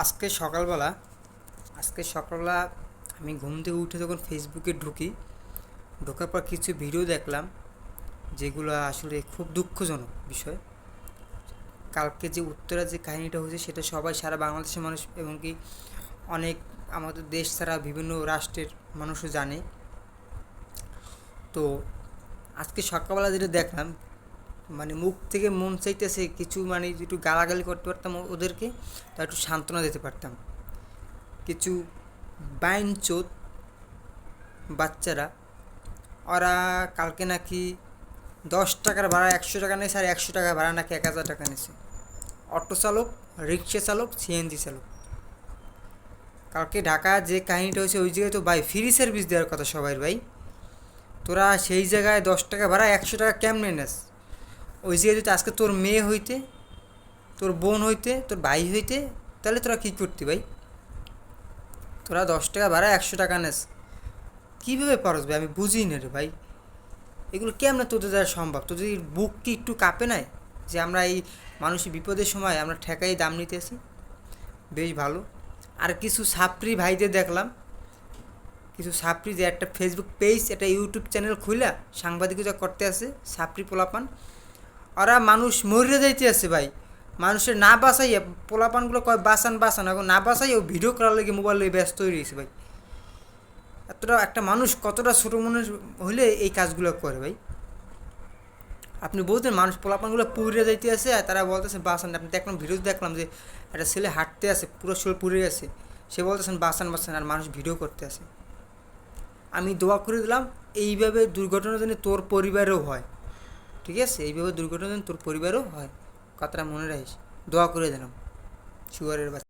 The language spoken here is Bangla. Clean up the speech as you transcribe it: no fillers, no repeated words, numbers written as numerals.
আজকে সকালবেলা আমি ঘুম থেকে উঠে যখন ফেসবুকে ঢোকার পর কিছু ভিডিও দেখলাম, যেগুলো আসলে খুব দুঃখজনক বিষয়। কালকে যে উত্তরা যে কাহিনীটা হয়েছে সেটা সবাই, সারা বাংলাদেশের মানুষ এবং কি অনেক আমাদের দেশ ছাড়া বিভিন্ন রাষ্ট্রের মানুষও জানে। তো আজকে সকালবেলা যেটা দেখলাম, মানে মুখ থেকে মন চাইতেছে কিছু, মানে একটু গালাগালি করতে পারতাম ওদেরকে, তা একটু সান্ত্বনা দিতে পারতাম। কিছু বাইনচোদ বাচ্চারা, ওরা কালকে নাকি 10 টাকার ভাড়া 100 টাকা নিয়েছে, আর 100 টাকা ভাড়া নাকি 1000 টাকা নিয়েছে। অটো চালক, রিক্সা চালক, সিএনজি চালক। কালকে ঢাকা যে কাহিনীটা হয়েছে ওই জায়গায় তো ভাই ফ্রি সার্ভিস দেওয়ার কথা সবাই। ভাই তোরা সেই জায়গায় 10 টাকা ভাড়া 100 টাকা কেমনে নেস? ওই জায়গায় যদি আজকে তোর মেয়ে হইতে, তোর বোন হইতে, তোর ভাই হইতে, তাহলে তোরা কী করতি ভাই? তোরা 10 টাকা ভাড়া 100 টাকা নেস, কীভাবে পারস ভাই? আমি বুঝি না রে ভাই, এগুলো কেমন তোদের দ্বারা সম্ভব? তোদের বুক কি একটু কাঁপে নাই যে আমরা এই মানুষের বিপদের সময় আমরা ঠেকাই দাম নিতেছি? বেশ ভালো। আর কিছু ছাত্রী ভাইদের দেখলাম, কিছু ছাত্রী যে একটা ফেসবুক পেজ, একটা ইউটিউব চ্যানেল খুইলা সাংবাদিকতা করতে আছে, ছাত্রী পোলাপান, ওরা মানুষ মরে যাইতে আছে ভাই। মানুষের না বাঁচাইয়া পোলাপানগুলো কয় বাঁচান বাঁচান, এখন না বাঁচাইয়া ভিডিও করার লেগে মোবাইল লয়ে ব্যস্ত হয়ে রয়েছে ভাই। এতটা একটা মানুষ কতটা ছোটো মনে হইলে এই কাজগুলো করে ভাই? আপনি বলতেন মানুষ পোলাপানগুলো পুড়ে যাইতে আছে আর তারা বলতেছেন বাঁচান। আপনি দেখলাম ভিডিও দেখলাম যে একটা ছেলে হাঁটতে আছে, পুরো শরীর পুড়ে গেছে, সে বলতেছেন বাঁচান বাঁচান, আর মানুষ ভিডিও করতে আছে। আমি দোয়া করে দিলাম এইভাবে দুর্ঘটনা যেন তোর পরিবারেও হয়, ঠিক আছে? এইভাবে দুর্ঘটনা যেন তোর পরিবারেও হয়, কথাটা মনে রাখিস। দোয়া করে দিলাম, শুয়ারের বাচ্চা।